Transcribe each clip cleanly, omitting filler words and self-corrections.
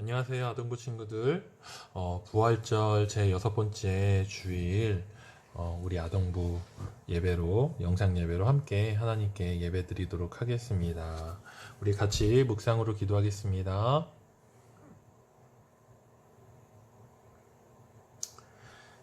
안녕하세요, 아동부 친구들. 부활절 제 6번째 주일, 우리 아동부 예배로, 영상 예배로 함께 하나님께 예배 드리도록 하겠습니다. 우리 같이 묵상으로 기도하겠습니다.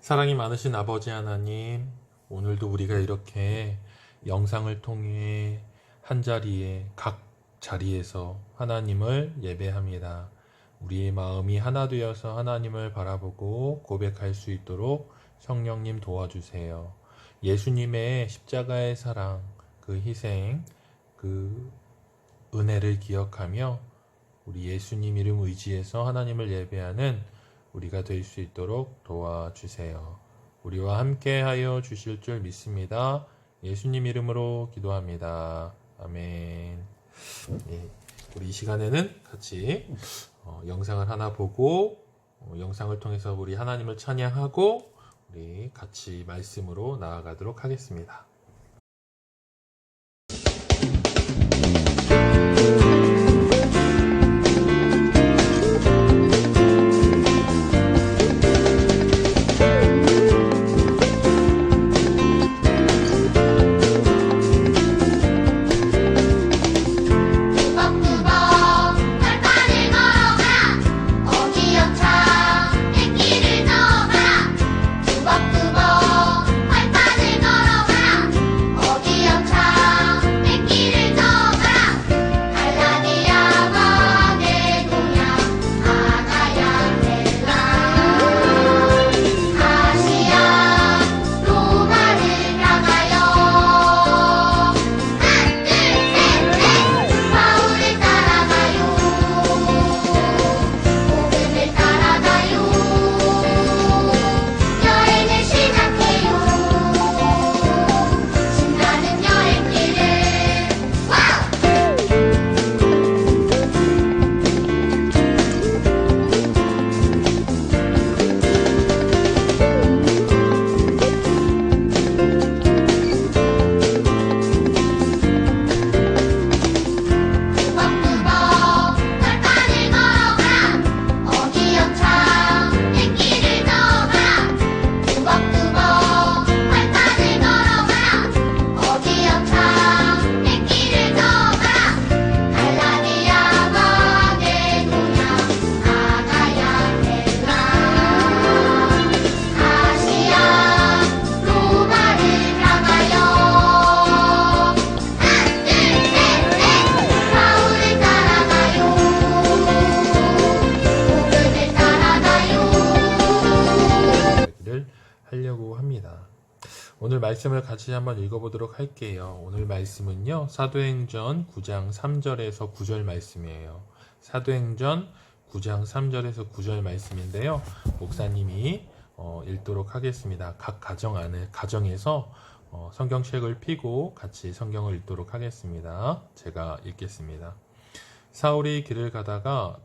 사랑이 많으신 아버지 하나님, 오늘도 우리가 이렇게 영상을 통해 한 자리에, 각 자리에서 하나님을 예배합니다. 우리의 마음이 하나 되어서 하나님을 바라보고 고백할 수 있도록 성령님 도와주세요. 예수님의 십자가의 사랑, 그 희생, 그 은혜를 기억하며 우리 예수님 이름 의지해서 하나님을 예배하는 우리가 될 수 있도록 도와주세요. 우리와 함께 하여 주실 줄 믿습니다. 예수님 이름으로 기도합니다. 아멘. 예, 우리 이 시간에는 같이 영상을 하나 보고 영상을 통해서 우리 하나님을 찬양하고 우리 같이 말씀으로 나아가도록 하겠습니다. 하려고 합니다. 오늘 말씀을 같이 한번 읽어보도록 할게요. 오늘 말씀은요, 사도행전 9장 3절에서 9절 말씀이에요. 사도행전 9장 3절에서 9절 말씀인데요, 목사님이 읽도록 하겠습니다. 각 가정에서 성경책을 펴고 같이 성경을 읽도록 하겠습니다. 제가 읽겠습니다. 사울이 길을 가다가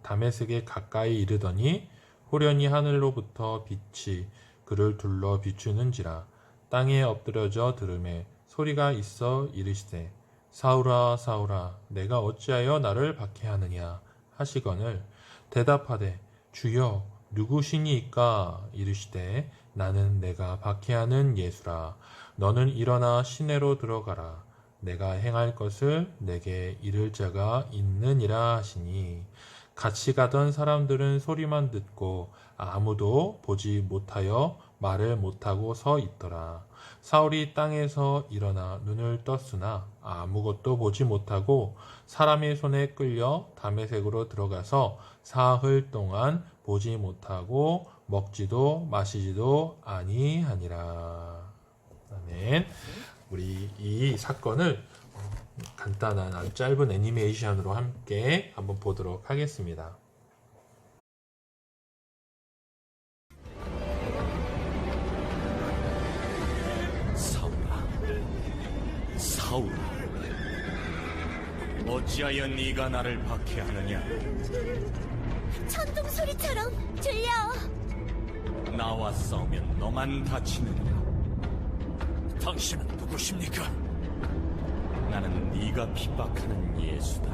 다메섹에 가까이 이르더니 호련히 하늘로부터 빛이 그를 둘러 비추는지라. 땅에 엎드려져 들음에 소리가 있어 이르시되 사울아 사울아 내가 어찌하여 나를 박해하느냐 하시거늘 대답하되 주여 누구시니이까 이르시되 나는 내가 박해하는 예수라. 너는 일어나 시내로 들어가라. 내가 행할 것을 내게 이를 자가 있느니라 하시니 같이 가던 사람들은 소리만 듣고 아무도 보지 못하여 말을 못하고 서 있더라. 사울이 땅에서 일어나 눈을 떴으나 아무것도 보지 못하고 사람의 손에 끌려 다메섹으로 들어가서 사흘 동안 보지 못하고 먹지도 마시지도 아니하니라. 아멘. 우리 이 사건을 간단한 아주 짧은 애니메이션으로 함께 한번 보도록 하겠습니다. 사울아, 어찌하여 네가 나를 박해하느냐? 천둥 소리처럼 들려. 나와 싸우면 너만 다치느냐? 당신은 누구십니까? 나는 네가 핍박하는 예수다.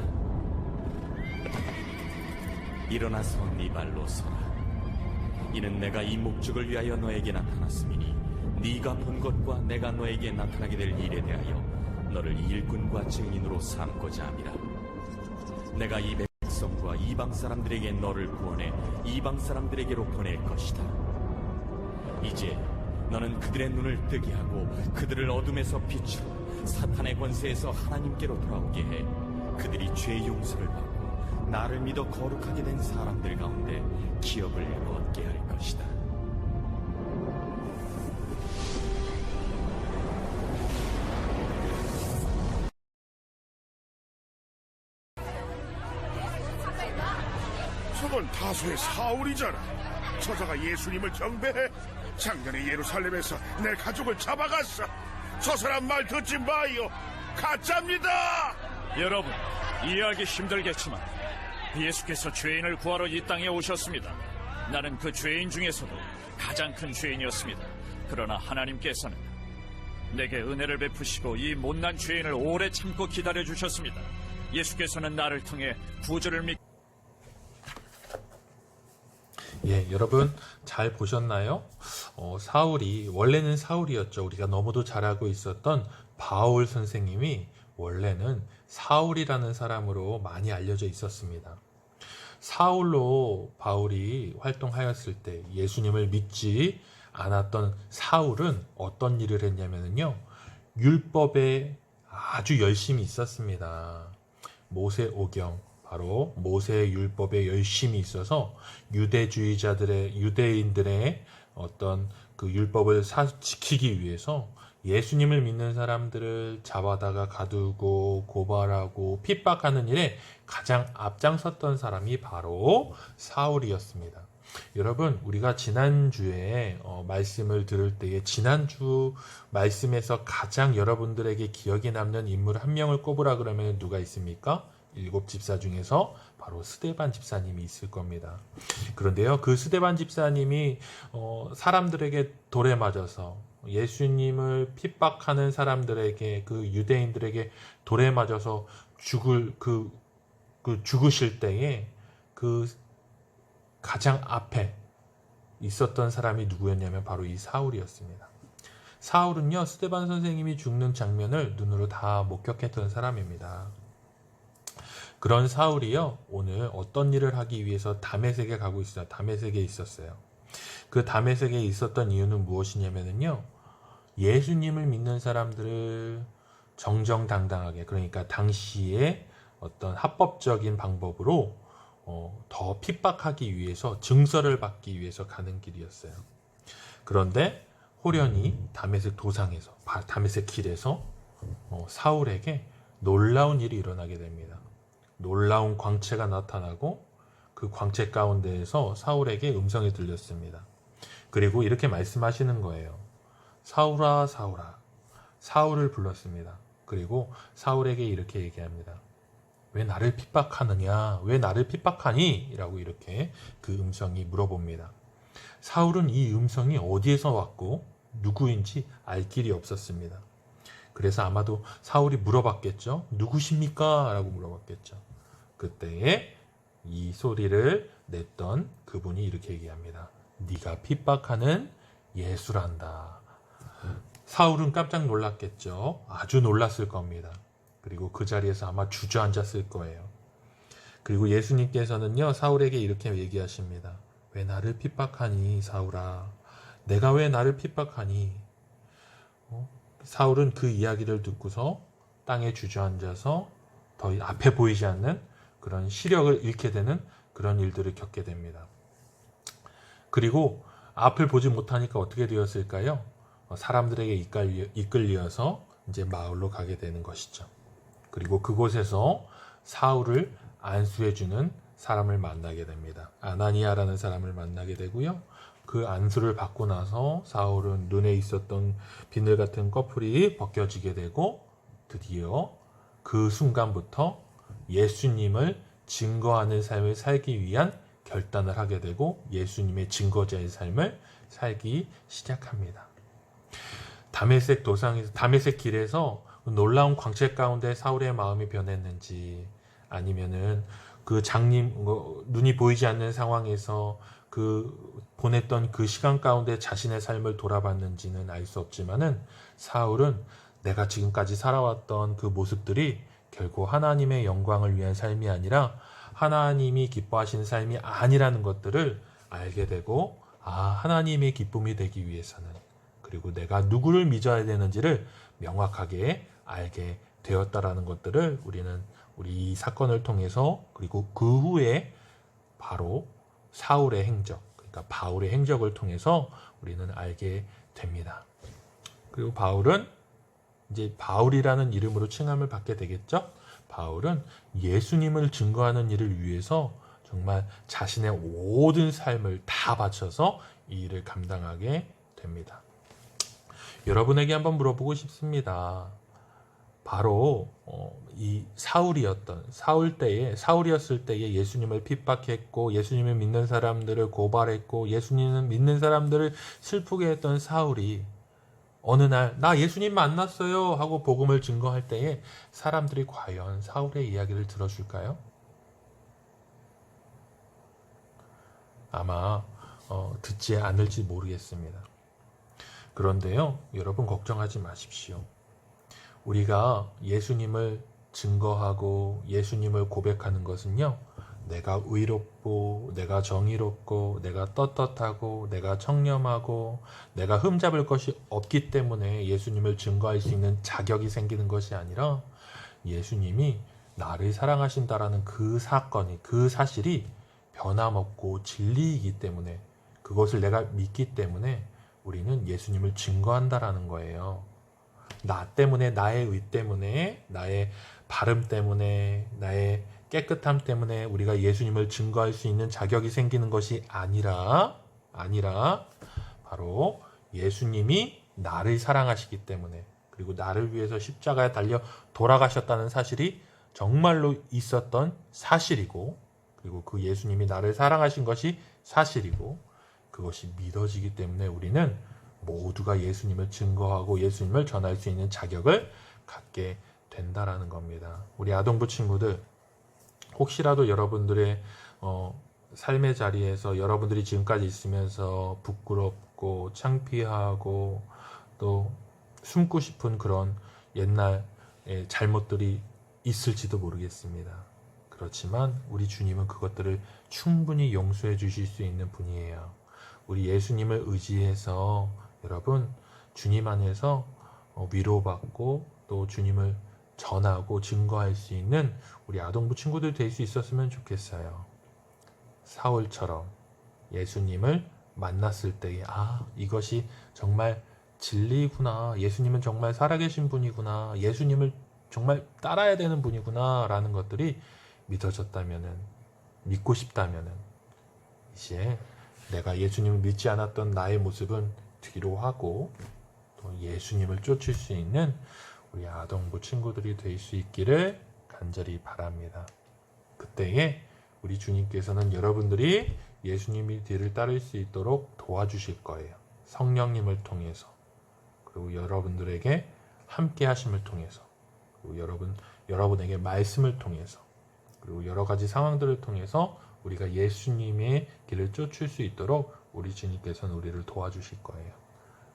일어나서 네 발로 서라. 이는 내가 이 목적을 위하여 너에게 나타났음이니 네가 본 것과 내가 너에게 나타나게 될 일에 대하여 너를 일꾼과 증인으로 삼고자 함이라. 내가 이 백성과 이방 사람들에게 너를 구원해 이방 사람들에게로 보낼 것이다. 이제 너는 그들의 눈을 뜨게 하고 그들을 어둠에서 빛으로 사탄의 권세에서 하나님께로 돌아오게 해 그들이 죄 용서를 받고 나를 믿어 거룩하게 된 사람들 가운데 기업을 얻게 할 것이다. 저건 다소의 사울이잖아. 저자가 예수님을 경배해. 작년에 예루살렘에서 내 가족을 잡아갔어. 저 사람 말 듣지 마요. 가짜입니다. 여러분, 이해하기 힘들겠지만 예수께서 죄인을 구하러 이 땅에 오셨습니다. 나는 그 죄인 중에서도 가장 큰 죄인이었습니다. 그러나 하나님께서는 내게 은혜를 베푸시고 이 못난 죄인을 오래 참고 기다려 주셨습니다. 예수께서는 나를 통해 구주를 믿고 예, 여러분 잘 보셨나요? 사울이 원래는 사울이었죠. 우리가 너무도 잘 알고 있었던 바울 선생님이 원래는 사울이라는 사람으로 많이 알려져 있었습니다. 사울로 바울이 활동하였을 때 예수님을 믿지 않았던 사울은 어떤 일을 했냐면요, 율법에 아주 열심히 있었습니다. 모세오경, 바로 모세의 율법에 열심히 있어서 유대인들의 어떤 그 율법을 지키기 위해서 예수님을 믿는 사람들을 잡아다가 가두고 고발하고 핍박하는 일에 가장 앞장섰던 사람이 바로 사울이었습니다. 여러분, 우리가 지난주에 말씀을 들을 때에 지난주 말씀에서 가장 여러분들에게 기억에 남는 인물 한 명을 꼽으라 그러면 누가 있습니까? 7집사 중에서 바로 스데반 집사님이 있을 겁니다. 그런데요, 그 스데반 집사님이 사람들에게 돌에 맞아서 예수님을 핍박하는 사람들에게, 그 유대인들에게 돌에 맞아서 죽으실 때에 그 가장 앞에 있었던 사람이 누구였냐면 바로 이 사울이었습니다. 사울은요, 스데반 선생님이 죽는 장면을 눈으로 다 목격했던 사람입니다. 그런 사울이요, 오늘 어떤 일을 하기 위해서 다메섹에 가고 있어요. 다메섹에 있었어요. 그 다메섹에 있었던 이유는 무엇이냐면요, 예수님을 믿는 사람들을 정정당당하게, 그러니까 당시에 어떤 합법적인 방법으로 더 핍박하기 위해서, 증서를 받기 위해서 가는 길이었어요. 그런데 호련히 다메섹 도상에서, 다메섹 길에서 사울에게 놀라운 일이 일어나게 됩니다. 놀라운 광채가 나타나고 그 광채 가운데에서 사울에게 음성이 들렸습니다. 그리고 이렇게 말씀하시는 거예요. 사울아, 사울아. 사울을 불렀습니다. 그리고 사울에게 이렇게 얘기합니다. 왜 나를 핍박하느냐? 왜 나를 핍박하니? 라고 이렇게 그 음성이 물어봅니다. 사울은 이 음성이 어디에서 왔고 누구인지 알 길이 없었습니다. 그래서 아마도 사울이 물어봤겠죠. 누구십니까? 라고 물어봤겠죠. 그때에 이 소리를 냈던 그분이 이렇게 얘기합니다. 네가 핍박하는 예수란다. 사울은 깜짝 놀랐겠죠. 아주 놀랐을 겁니다. 그리고 그 자리에서 아마 주저앉았을 거예요. 그리고 예수님께서는요, 사울에게 이렇게 얘기하십니다. 왜 나를 핍박하니, 사울아? 내가 왜 나를 핍박하니? 사울은 그 이야기를 듣고서 땅에 주저앉아서 더 앞에 보이지 않는 그런 시력을 잃게 되는 그런 일들을 겪게 됩니다. 그리고 앞을 보지 못하니까 어떻게 되었을까요? 사람들에게 이끌려서 이제 마을로 가게 되는 것이죠. 그리고 그곳에서 사울을 안수해주는 사람을 만나게 됩니다. 아나니아라는 사람을 만나게 되고요. 그 안수를 받고 나서 사울은 눈에 있었던 비늘 같은 꺼풀이 벗겨지게 되고 드디어 그 순간부터 예수님을 증거하는 삶을 살기 위한 결단을 하게 되고 예수님의 증거자의 삶을 살기 시작합니다. 다메섹 도상에서, 다메섹 길에서 놀라운 광채 가운데 사울의 마음이 변했는지, 아니면은 그 장님 눈이 보이지 않는 상황에서 그 보냈던 그 시간 가운데 자신의 삶을 돌아봤는지는 알 수 없지만은 사울은 내가 지금까지 살아왔던 그 모습들이 결국 하나님의 영광을 위한 삶이 아니라 하나님이 기뻐하시는 삶이 아니라는 것들을 알게 되고, 하나님의 기쁨이 되기 위해서는, 그리고 내가 누구를 믿어야 되는지를 명확하게 알게 되었다라는 것들을 우리는 우리 이 사건을 통해서, 그리고 그 후에 바로 사울의 행적, 그러니까 바울의 행적을 통해서 우리는 알게 됩니다. 그리고 바울은 이제 바울이라는 이름으로 칭함을 받게 되겠죠. 바울은 예수님을 증거하는 일을 위해서 정말 자신의 모든 삶을 다 바쳐서 이 일을 감당하게 됩니다. 여러분에게 한번 물어보고 싶습니다. 바로 이 사울이었을 때에 예수님을 핍박했고, 예수님을 믿는 사람들을 고발했고, 예수님을 믿는 사람들을 슬프게 했던 사울이 어느 날 나 예수님 만났어요 하고 복음을 증거할 때에 사람들이 과연 사울의 이야기를 들어줄까요? 아마 듣지 않을지 모르겠습니다. 그런데요, 여러분 걱정하지 마십시오. 우리가 예수님을 증거하고 예수님을 고백하는 것은요, 내가 의롭고, 내가 정의롭고, 내가 떳떳하고, 내가 청렴하고, 내가 흠잡을 것이 없기 때문에 예수님을 증거할 수 있는 자격이 생기는 것이 아니라, 예수님이 나를 사랑하신다라는 그 사건이, 그 사실이 변함없고 진리이기 때문에, 그것을 내가 믿기 때문에 우리는 예수님을 증거한다라는 거예요. 나 때문에, 나의 의 때문에, 나의 발음 때문에, 나의 깨끗함 때문에 우리가 예수님을 증거할 수 있는 자격이 생기는 것이 아니라 바로 예수님이 나를 사랑하시기 때문에, 그리고 나를 위해서 십자가에 달려 돌아가셨다는 사실이 정말로 있었던 사실이고, 그리고 그 예수님이 나를 사랑하신 것이 사실이고, 그것이 믿어지기 때문에 우리는 모두가 예수님을 증거하고 예수님을 전할 수 있는 자격을 갖게 된다라는 겁니다. 우리 아동부 친구들, 혹시라도 여러분들의 삶의 자리에서 여러분들이 지금까지 있으면서 부끄럽고 창피하고 또 숨고 싶은 그런 옛날의 잘못들이 있을지도 모르겠습니다. 그렇지만 우리 주님은 그것들을 충분히 용서해 주실 수 있는 분이에요. 우리 예수님을 의지해서 여러분 주님 안에서 위로받고 또 주님을 전하고 증거할 수 있는 우리 아동부 친구들 될 수 있었으면 좋겠어요. 사울처럼 예수님을 만났을 때에 이것이 정말 진리구나, 예수님은 정말 살아계신 분이구나, 예수님을 정말 따라야 되는 분이구나 라는 것들이 믿어졌다면은, 믿고 싶다면은, 이제 내가 예수님을 믿지 않았던 나의 모습은 뒤로 하고 또 예수님을 쫓을 수 있는 우리 아동부 친구들이 될 수 있기를 간절히 바랍니다. 그때에 우리 주님께서는 여러분들이 예수님의 뒤를 따를 수 있도록 도와주실 거예요. 성령님을 통해서, 그리고 여러분들에게 함께 하심을 통해서, 그리고 여러분에게 말씀을 통해서, 그리고 여러 가지 상황들을 통해서 우리가 예수님의 길을 쫓을 수 있도록 우리 주님께서는 우리를 도와주실 거예요.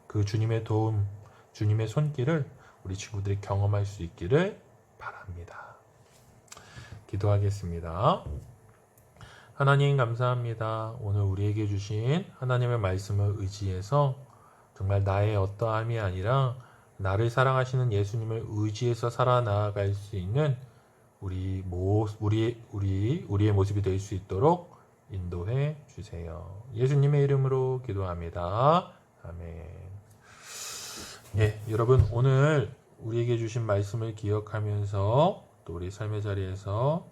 그 주님의 도움, 주님의 손길을 우리 친구들이 경험할 수 있기를 바랍니다. 기도하겠습니다. 하나님 감사합니다. 오늘 우리에게 주신 하나님의 말씀을 의지해서 정말 나의 어떠함이 아니라 나를 사랑하시는 예수님을 의지해서 살아나갈 수 있는 우리의 모습이 될 수 있도록 인도해 주세요. 예수님의 이름으로 기도합니다. 아멘. 여러분 오늘 우리에게 주신 말씀을 기억하면서 또 우리 삶의 자리에서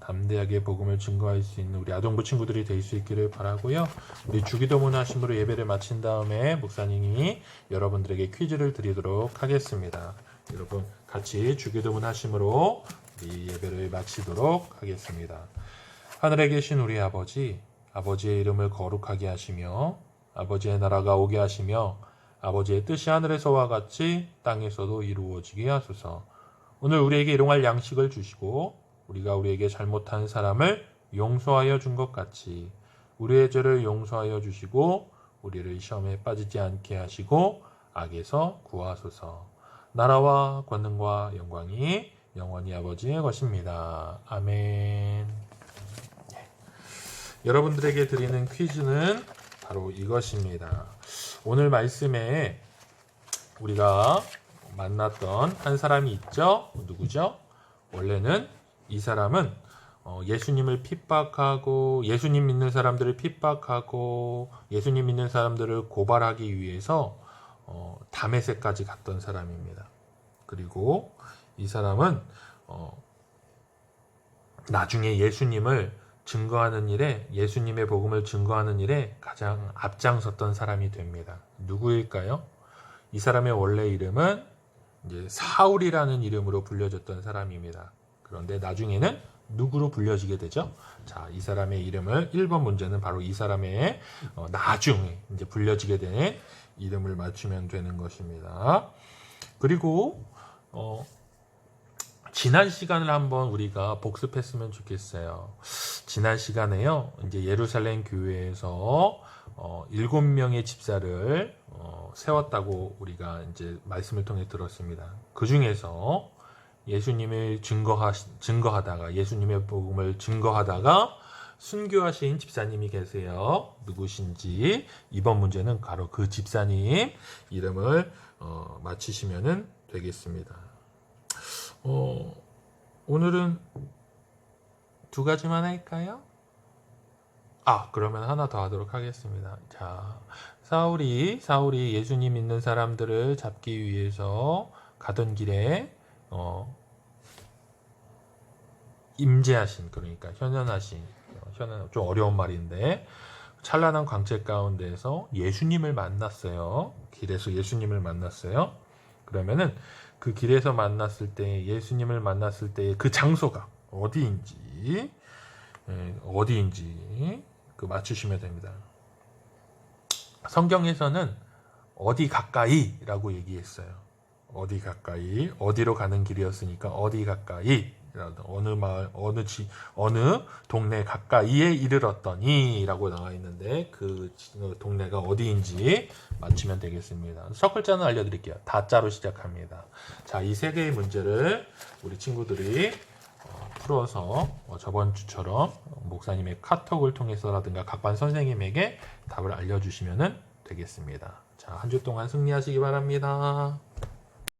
담대하게 복음을 증거할 수 있는 우리 아동부 친구들이 될 수 있기를 바라고요. 우리 주기도문 하심으로 예배를 마친 다음에 목사님이 여러분들에게 퀴즈를 드리도록 하겠습니다. 여러분 같이 주기도문 하심으로 우리 예배를 마치도록 하겠습니다. 하늘에 계신 우리 아버지, 아버지의 이름을 거룩하게 하시며 아버지의 나라가 오게 하시며 아버지의 뜻이 하늘에서와 같이 땅에서도 이루어지게 하소서. 오늘 우리에게 일용할 양식을 주시고 우리가 우리에게 잘못한 사람을 용서하여 준 것 같이 우리의 죄를 용서하여 주시고 우리를 시험에 빠지지 않게 하시고 악에서 구하소서. 나라와 권능과 영광이 영원히 아버지의 것입니다. 아멘. 여러분들에게 드리는 퀴즈는 바로 이것입니다. 오늘 말씀에 우리가 만났던 한 사람이 있죠? 누구죠? 원래는 이 사람은 예수님을 핍박하고 예수님 믿는 사람들을 핍박하고 예수님 믿는 사람들을 고발하기 위해서 다메섹까지 갔던 사람입니다. 그리고 이 사람은 나중에 예수님을 증거하는 일에 예수님의 복음을 증거하는 일에 가장 앞장섰던 사람이 됩니다. 누구일까요? 이 사람의 원래 이름은 이제 사울이라는 이름으로 불려졌던 사람입니다. 그런데 나중에는 누구로 불려지게 되죠? 자, 이 사람의 이름을 1번 문제는 바로 이 사람의 나중에 이제 불려지게 된 이름을 맞추면 되는 것입니다. 그리고 지난 시간을 한번 우리가 복습했으면 좋겠어요. 지난 시간에요, 이제 예루살렘 교회에서 7명의 집사를 세웠다고 우리가 이제 말씀을 통해 들었습니다. 그 중에서 예수님을 증거하다가 예수님의 복음을 증거하다가 순교하신 집사님이 계세요. 누구신지 이번 문제는 바로 그 집사님 이름을 맞히시면 되겠습니다. 오늘은 2가지만 할까요? 그러면 하나 더 하도록 하겠습니다. 자, 사울이 예수님 믿는 사람들을 잡기 위해서 가던 길에 임재하신, 그러니까 현현하신, 좀 어려운 말인데 찬란한 광채 가운데서 예수님을 만났어요. 길에서 예수님을 만났어요. 그러면은 그 길에서 만났을 때 예수님을 만났을 때 그 장소가 어디인지 그 맞추시면 됩니다. 성경에서는 어디 가까이라고 얘기했어요. 어디 가까이, 어디로 가는 길이었으니까 어디 가까이, 어느 마을, 어느 동네 가까이에 이르렀더니 라고 나와 있는데 그 동네가 어디인지 맞추면 되겠습니다. 첫 글자는 알려드릴게요. 다자로 시작합니다. 자, 이 3개의 문제를 우리 친구들이 풀어서 저번 주처럼 목사님의 카톡을 통해서라든가 각반 선생님에게 답을 알려주시면 되겠습니다. 자, 한 주 동안 승리하시기 바랍니다.